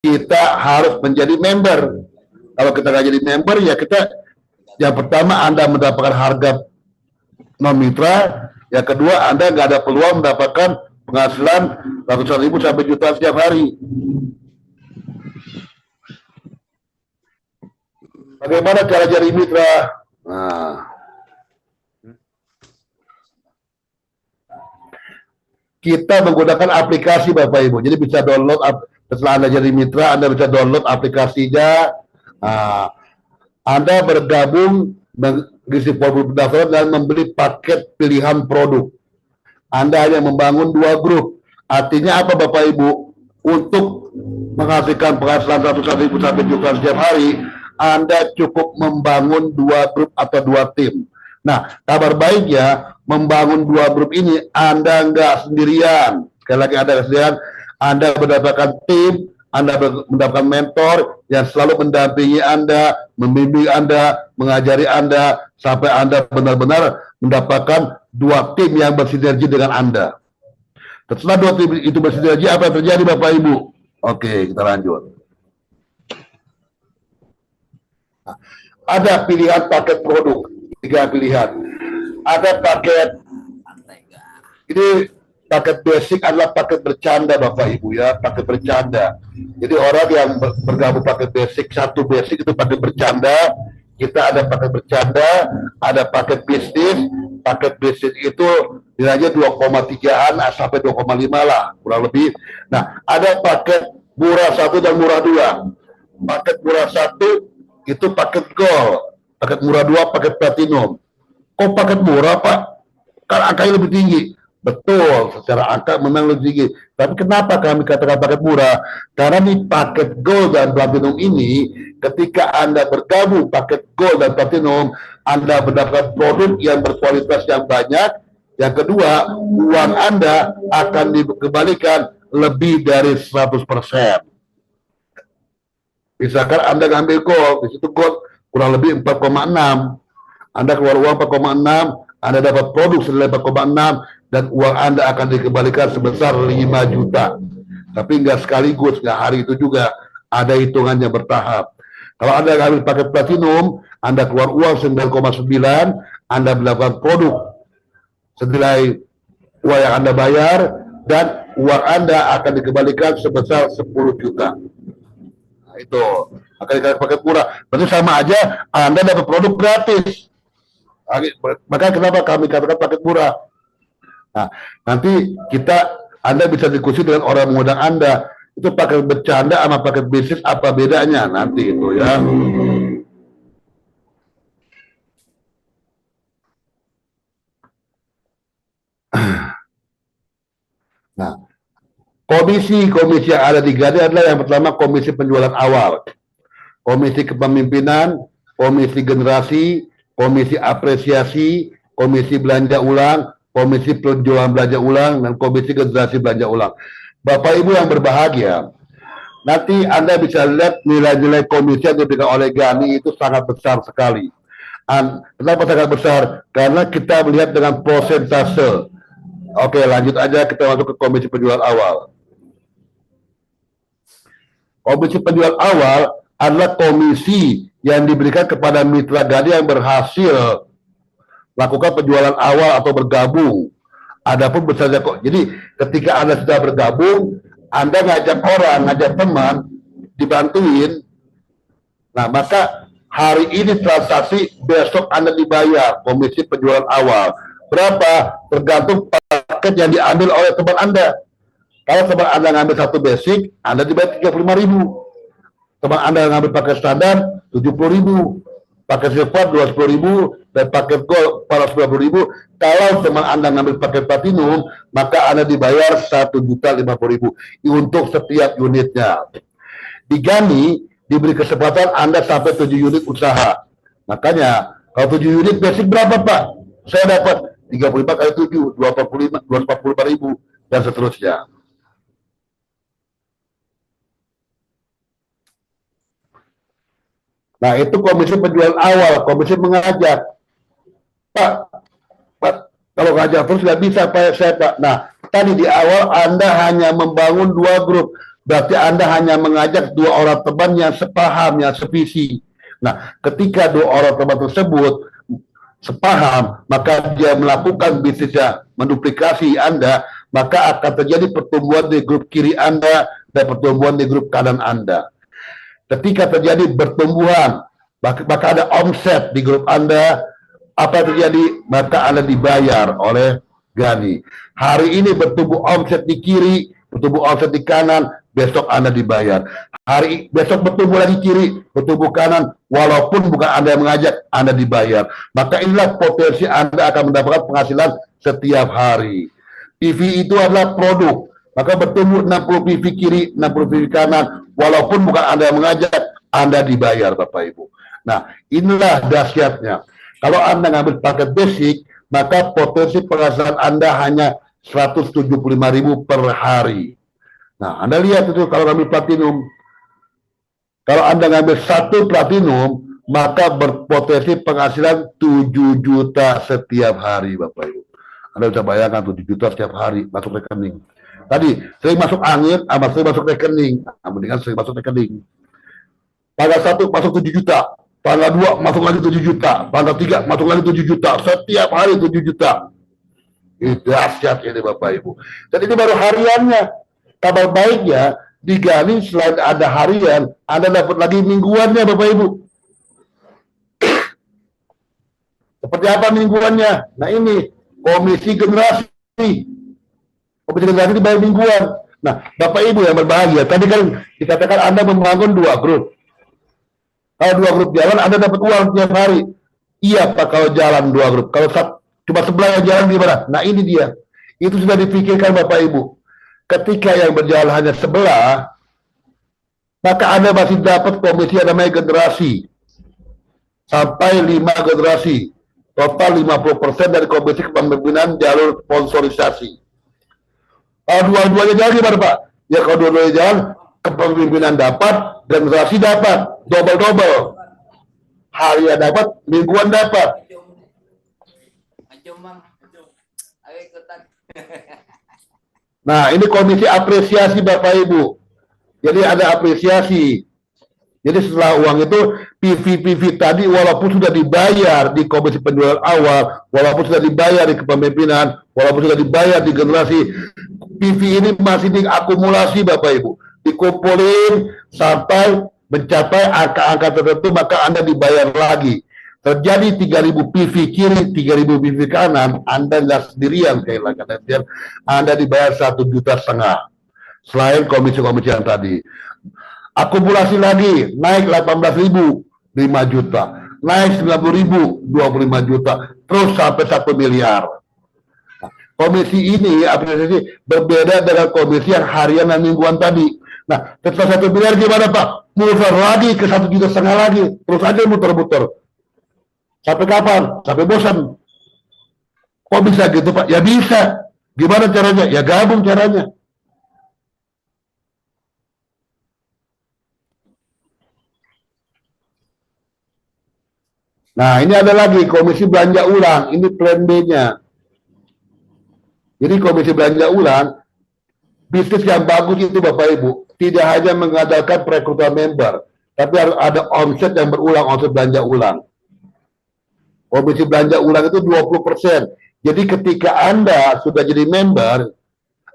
kita harus menjadi member. Kalau kita nggak jadi member, ya kita yang pertama Anda mendapatkan harga non mitra, yang kedua Anda nggak ada peluang mendapatkan penghasilan ratusan ribu sampai jutaan setiap hari. Bagaimana cara jadi mitra? Nah, kita menggunakan aplikasi Bapak Ibu. Jadi bisa download, setelah Anda jadi mitra, Anda bisa download aplikasinya. Nah, Anda bergabung mengisi formulir pendaftaran dan membeli paket pilihan produk. Anda hanya membangun 2 grup. Artinya apa Bapak Ibu? Untuk menghasilkan penghasilan ratusan ribu sampai jutaan setiap hari, Anda cukup membangun 2 grup atau 2 tim. Nah, kabar baiknya, membangun 2 grup ini Anda nggak sendirian. Sekali lagi Anda nggak sendirian, Anda mendapatkan tim, Anda mendapatkan mentor yang selalu mendampingi Anda, membimbing Anda, mengajari Anda, sampai Anda benar-benar mendapatkan 2 tim yang bersinergi dengan Anda. Setelah 2 tim itu bersinergi, apa yang terjadi Bapak Ibu? Oke, kita lanjut. Nah, ada pilihan paket produk, 3 pilihan. Ada paket, ini paket basic adalah paket bercanda Bapak Ibu ya, paket bercanda. Jadi orang yang bergabung paket basic, 1 basic itu paket bercanda. Kita ada paket bercanda, ada paket bisnis. Paket bisnis itu nilainya 2,3-an sampai 2,5 lah, kurang lebih. Nah, ada paket murah 1 dan murah 2. Paket murah 1 itu paket gold, paket murah 2 paket platinum. Kok paket murah Pak? Kan angkanya lebih tinggi. Betul, secara angka memang lebih tinggi. Tapi kenapa kami katakan paket murah? Karena di paket gold dan platinum ini, ketika Anda bergabung paket gold dan platinum, Anda mendapatkan produk yang berkualitas yang banyak. Yang kedua, uang Anda akan dikembalikan lebih dari 100%. Misalkan Anda ngambil gold, di situ gold kurang lebih 4,6. Anda keluar uang 4,6, Anda dapat produk senilai 4,6, dan uang Anda akan dikembalikan sebesar 5 juta. Tapi nggak sekaligus, nggak hari itu juga, ada hitungannya bertahap. Kalau Anda ngambil paket platinum, Anda keluar uang 9,9, Anda mendapatkan produk senilai uang yang Anda bayar, dan uang Anda akan dikembalikan sebesar 10 juta. Nah, itu akan dikasih paket murah. Berarti sama aja Anda dapat produk gratis. Makanya kenapa kami katakan paket murah. Nah, nanti Anda bisa diskusi dengan orang mengundang Anda. Itu paket bercanda sama paket bisnis apa bedanya nanti itu ya. Nah, komisi yang ada di Gade adalah yang pertama komisi penjualan awal, komisi kepemimpinan, komisi generasi, komisi apresiasi, komisi belanja ulang, komisi penjualan belanja ulang, dan komisi generasi belanja ulang. Bapak Ibu yang berbahagia, nanti Anda bisa lihat nilai-nilai komisi yang diberikan oleh GANI itu sangat besar sekali. Kenapa sangat besar? Karena kita melihat dengan persentase. Oke, lanjut aja, kita masuk ke komisi penjualan awal. Komisi penjualan awal adalah komisi yang diberikan kepada mitra GANI yang berhasil lakukan penjualan awal atau bergabung. Adapun besarnya kok. Jadi ketika Anda sudah bergabung, Anda ngajak orang, ngajak teman, dibantuin. Nah, maka hari ini transaksi, besok Anda dibayar komisi penjualan awal. Berapa? Tergantung paket yang diambil oleh teman Anda. Kalau teman Anda ngambil 1 basic, Anda dibayar 35.000. Teman Anda ngambil paket standar 70.000. Paket silver 210.000 dan paket gold 490.000. Kalau teman Anda ngambil paket platinum, maka Anda dibayar 1.050.000 untuk setiap unitnya. Di GANI diberi kesempatan Anda sampai 7 unit usaha. Makanya kalau 7 unit basic berapa Pak? Saya dapat 35 kali 7, 245.000 dan seterusnya. Nah, itu komisi penjualan awal, komisi mengajak. Pak, kalau ngajak terus nggak bisa Pak, saya Pak. Nah, tadi di awal Anda hanya membangun 2 grup. berarti Anda hanya mengajak dua orang teman yang sepaham, yang sevisi. Nah, ketika dua orang teman tersebut sepaham, maka dia melakukan bisnisnya menduplikasi Anda, maka akan terjadi pertumbuhan di grup kiri Anda dan pertumbuhan di grup kanan Anda. Ketika terjadi pertumbuhan, maka ada omset di grup Anda, apa yang terjadi? Maka Anda dibayar oleh Gani. Hari ini bertumbuh omset di kiri, bertumbuh omset di kanan, besok Anda dibayar. Besok bertumbuh lagi kiri, bertumbuh kanan, walaupun bukan Anda yang mengajak, Anda dibayar. Maka inilah potensi Anda akan mendapatkan penghasilan setiap hari. PV itu adalah produk. Maka bertumbuh 60 PV kiri, 60 PV kanan, walaupun bukan Anda yang mengajak, Anda dibayar, Bapak Ibu. Nah, inilah dahsyatnya. Kalau Anda ngambil paket basic, maka potensi penghasilan Anda hanya 175.000 per hari. Nah, Anda lihat itu kalau ngambil platinum. Kalau Anda ngambil satu platinum, maka berpotensi penghasilan 7 juta setiap hari, Bapak Ibu. Anda bisa bayangkan 7 juta setiap hari masuk rekening. Tadi sering masuk angin, sering masuk rekening. Mendingan sering masuk rekening. Tanggal 1 masuk 7 juta. Tanggal 2 masuk lagi 7 juta. Tanggal 3 masuk lagi 7 juta. Setiap hari 7 juta. Itu dahsyat ini Bapak Ibu. Dan ini baru hariannya. Kabar baiknya, di Gani selain ada harian, Anda dapat lagi mingguannya Bapak Ibu. Seperti apa mingguannya? Nah ini, komisi generasi. Komisi generasi dibayar mingguan. Nah, Bapak Ibu yang berbahagia, tadi kan dikatakan Anda membangun 2 grup. Kalau 2 grup jalan, Anda dapat uang tiap hari. Iya Pak, kalau jalan 2 grup. Kalau cuma sebelah yang jalan gimana? Nah ini dia. Itu sudah dipikirkan Bapak Ibu. Ketika yang berjalan hanya sebelah, maka Anda masih dapat komisi yang namanya generasi. Sampai 5 generasi. Total 50% dari komisi kepemimpinan jalur sponsorisasi. Kalau dua-duanya jalan gimana Pak? Ya kalau dua-duanya jalan, kepemimpinan dapat, generasi dapat, double-double. Harian dapat, mingguan dapat. Nah, ini komisi apresiasi Bapak Ibu. Jadi ada apresiasi. Jadi setelah uang itu, PV-PV tadi walaupun sudah dibayar di komisi penjualan awal, walaupun sudah dibayar di kepemimpinan, walaupun sudah dibayar di generasi, PV ini masih diakumulasi Bapak Ibu. Dikumpulin sampai mencapai angka-angka tertentu, maka Anda dibayar lagi. Terjadi 3.000 PV kiri, 3.000 PV kanan, Anda nggak sendirian kayak Anda dibayar 1,5 juta. Selain komisi-komisi yang tadi. Akumulasi lagi, naik 18.000, 5 juta. Naik 90.000, 25 juta. Terus sampai 1 miliar. Nah, komisi ini, apresiasi, berbeda dengan komisi yang harian dan mingguan tadi. Nah, setelah 1 miliar gimana Pak? Muter lagi ke 1,5 juta lagi. Terus aja muter-muter. Sampai kapan? Sampai bosan. Kok bisa gitu Pak? Ya bisa. Gimana caranya? Ya gabung caranya. Nah, ini ada lagi komisi belanja ulang. Ini plan B-nya. Jadi komisi belanja ulang, bisnis yang bagus itu Bapak Ibu, tidak hanya mengadakan perekrutan member, tapi harus ada omset yang berulang, omset belanja ulang. Komisi belanja ulang itu 20%. Jadi ketika Anda sudah jadi member,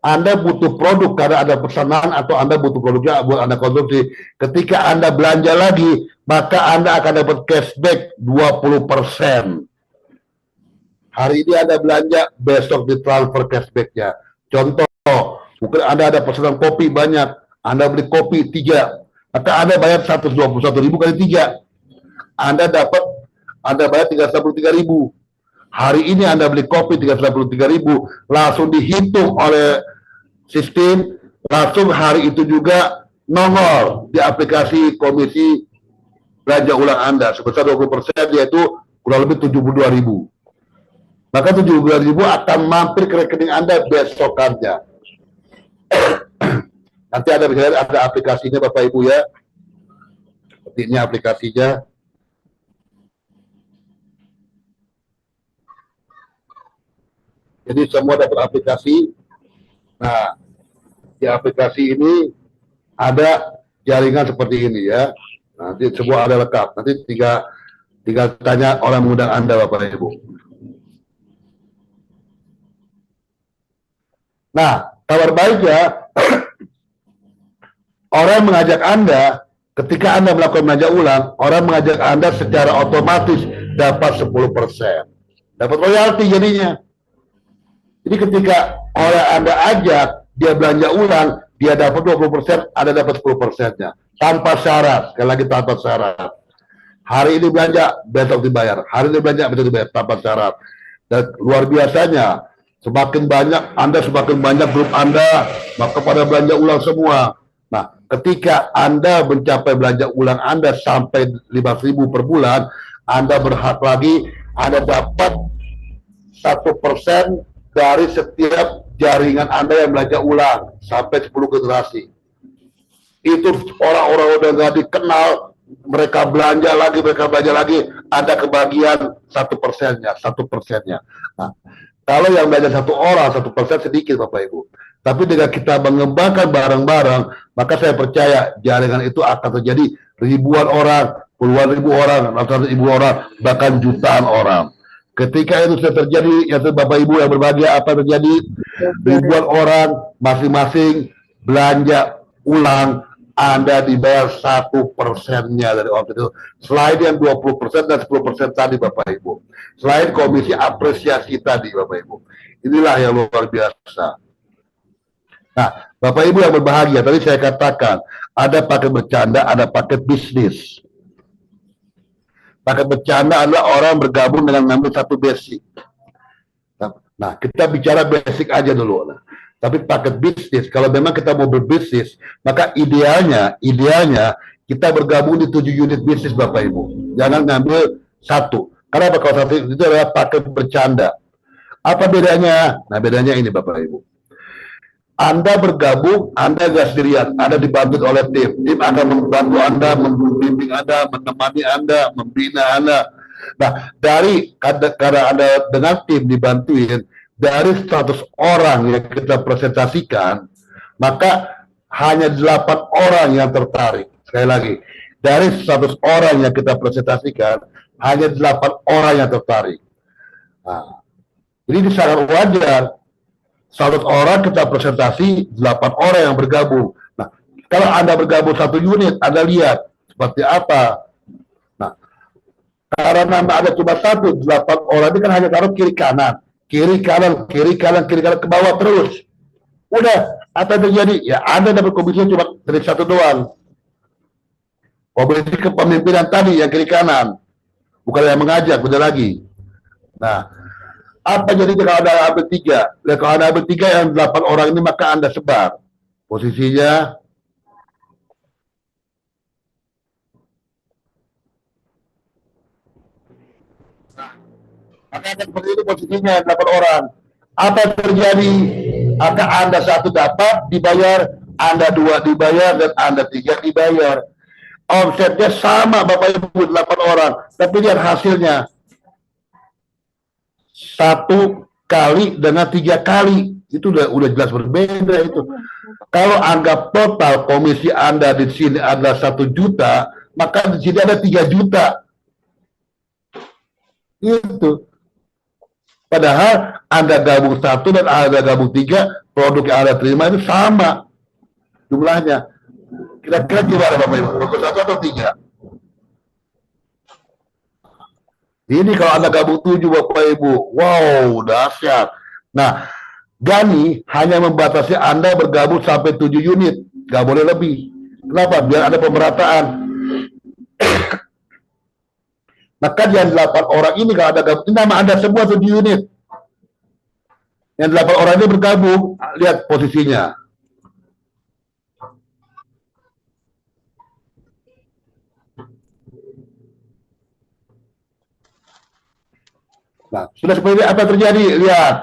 Anda butuh produk karena ada pesanan atau Anda butuh produknya buat Anda konsumsi. Ketika Anda belanja lagi, maka Anda akan dapat cashback 20%. Hari ini Anda belanja, besok ditransfer cashbacknya. Contoh, mungkin Anda ada pesanan kopi banyak, Anda beli kopi 3, maka Anda bayar 121.000 kali 3. Anda bayar 363.000. Hari ini Anda beli kopi 363.000, langsung dihitung oleh sistem, langsung hari itu juga nongol di aplikasi komisi belanja ulang Anda sebesar 20%, yaitu kurang lebih 72.000. Maka 72.000 akan mampir ke rekening Anda besokannya. Nanti Anda bisa lihat ada aplikasinya Bapak Ibu ya. Seperti ini aplikasinya. Jadi semua dapat aplikasi. Nah, di aplikasi ini ada jaringan seperti ini ya. Nanti semua ada lengkap. Nanti tinggal tanya orang mengundang Anda, Bapak Ibu. Nah, kabar baiknya, orang mengajak Anda, ketika Anda melakukan belanja ulang, orang mengajak Anda secara otomatis dapat 10%. Dapat royalti jadinya. Jadi ketika orang Anda ajak, dia belanja ulang, dia dapat 20%, Anda dapat 10%-nya. Tanpa syarat, sekali lagi tanpa syarat. Hari ini belanja, besok dibayar. Hari ini belanja, besok dibayar, tanpa syarat. Dan luar biasanya, semakin banyak grup Anda, maka pada belanja ulang semua. Nah, ketika Anda mencapai belanja ulang Anda sampai 5.000 per bulan, Anda berhak lagi, Anda dapat 1% dari setiap jaringan Anda yang belanja ulang sampai 10 generasi. Itu orang-orang udah nggak dikenal, mereka belanja lagi, ada kebagian 1%-nya. Nah, kalau yang belanja 1 orang 1% sedikit, Bapak Ibu. Tapi dengan kita mengembangkan bareng-bareng, maka saya percaya jaringan itu akan terjadi ribuan orang, puluhan ribu orang, ratusan ribu orang, bahkan jutaan orang. Ketika itu sudah terjadi, ya Bapak Ibu yang berbahagia, apa terjadi? Ribuan orang masing-masing belanja ulang, Anda dibayar 1%-nya dari omset itu. Selain yang 20% dan 10% tadi, Bapak Ibu. Selain komisi apresiasi tadi, Bapak Ibu. Inilah yang luar biasa. Nah, Bapak Ibu yang berbahagia, tadi saya katakan, ada paket bercanda, ada paket bisnis. Paket bercanda adalah orang bergabung dengan ngambil satu basic. Nah, kita bicara basic aja dulu. Nah, tapi paket bisnis, kalau memang kita mau berbisnis, maka idealnya kita bergabung di 7 unit bisnis, Bapak Ibu. Jangan ngambil satu. Karena kalau satu itu adalah paket bercanda. Apa bedanya? Nah, bedanya ini, Bapak Ibu. Anda bergabung, Anda nggak sendirian, Anda dibantu oleh tim. Tim akan membantu Anda, membimbing Anda, menemani Anda, membina Anda. Nah, karena Anda dengan tim dibantuin, dari 100 orang yang kita presentasikan, maka hanya 8 orang yang tertarik. Sekali lagi, dari 100 orang yang kita presentasikan, hanya 8 orang yang tertarik. Nah, jadi sangat wajar, 100 orang kita presentasi, 8 orang yang bergabung. Nah, kalau Anda bergabung satu unit, Anda lihat seperti apa. Nah, karena ada cuma 8 orang ini kan hanya taruh kiri kanan ke bawah terus. Udah, apa yang terjadi? Ya Anda dapat komisi cuma dari satu doang. Komisi kepemimpinan tadi yang kiri kanan, bukan yang mengajak, udah lagi. Nah, apa jadi kalau ada AB 3? Ya, kalau ada AB 3 yang 8 orang ini, maka Anda sebar posisinya. Maka ada seperti itu posisinya 8 orang. Apa yang terjadi? Maka Anda satu dapat dibayar, Anda 2 dibayar, dan Anda 3 dibayar. Omsetnya sama, Bapak Ibu, 8 orang. Tapi lihat hasilnya. 1 kali dengan 3 kali. Itu udah jelas berbeda itu. Kalau anggap total komisi Anda di sini adalah 1 juta, maka di sini ada 3 juta. Itu. Padahal Anda gabung 1 dan Anda gabung 3, produk yang Anda terima itu sama jumlahnya. Kira-kira gimana, Bapak Ibu? Produk 1 atau 3? Ini kalau Anda gabung 7, Bapak Ibu. Wow, dahsyat. Nah, Gani hanya membatasi Anda bergabung sampai 7 unit. Nggak boleh lebih. Kenapa? Biar ada pemerataan. Maka yang 8 orang ini kalau ada gabung, ini nama Anda semua 7 unit. Yang 8 orang ini bergabung, lihat posisinya. Nah, sudah seperti apa terjadi? Lihat,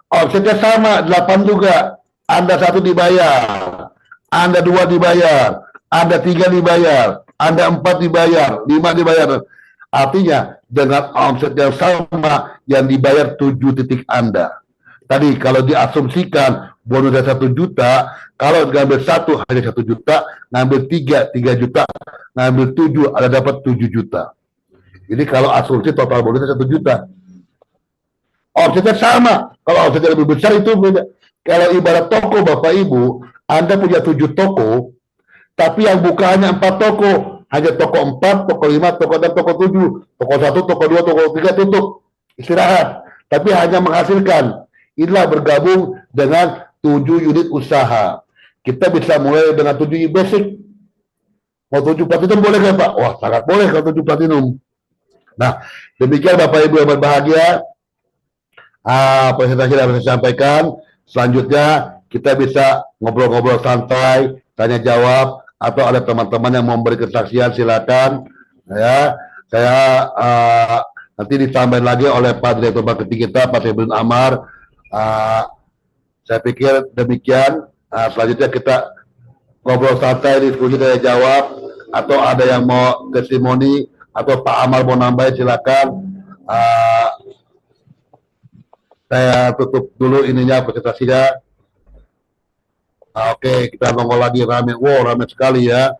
omsetnya sama, 8 juga. Anda 1 dibayar, Anda 2 dibayar, Anda 3 dibayar, Anda 4 dibayar, 5 dibayar. Artinya dengan omset yang sama yang dibayar 7 titik Anda. tadi kalau diasumsikan bonusnya 1 juta, kalau ngambil 1 hanya 1 juta, ngambil 3 juta, ngambil 7 ada dapat 7 juta. Jadi kalau asumsi total bonusnya 1 juta, offsetnya sama. Kalau offsetnya lebih besar itu beda. Kalau ibarat toko Bapak Ibu, Anda punya 7 toko, tapi yang buka hanya 4 toko, hanya toko 4, toko 5, toko 6, toko 7, toko 1, toko 2, toko 3 tutup, istirahat, tapi hanya menghasilkan. Inilah bergabung dengan 7 unit usaha. Kita bisa mulai dengan 7 basic. Mau 7 platinum boleh nggak Pak? Wah, sangat boleh kalau 7 platinum. Nah, demikian Bapak Ibu yang berbahagia, presentasi yang saya sampaikan. Selanjutnya kita bisa ngobrol-ngobrol santai, tanya jawab, atau ada teman-teman yang mau memberi kesaksian silakan. Ya, saya nanti ditambahin lagi oleh Pak Direktur Marketing kita, Pak Sebelum Amar. Saya pikir demikian. Selanjutnya kita ngobrol santai, diskusi, tanya jawab, atau ada yang mau testimoni, atau Pak Amar mau nambahin silakan. Saya tutup dulu ininya presentasinya. Oke, kita nongol lagi rame. Wow, rame sekali ya.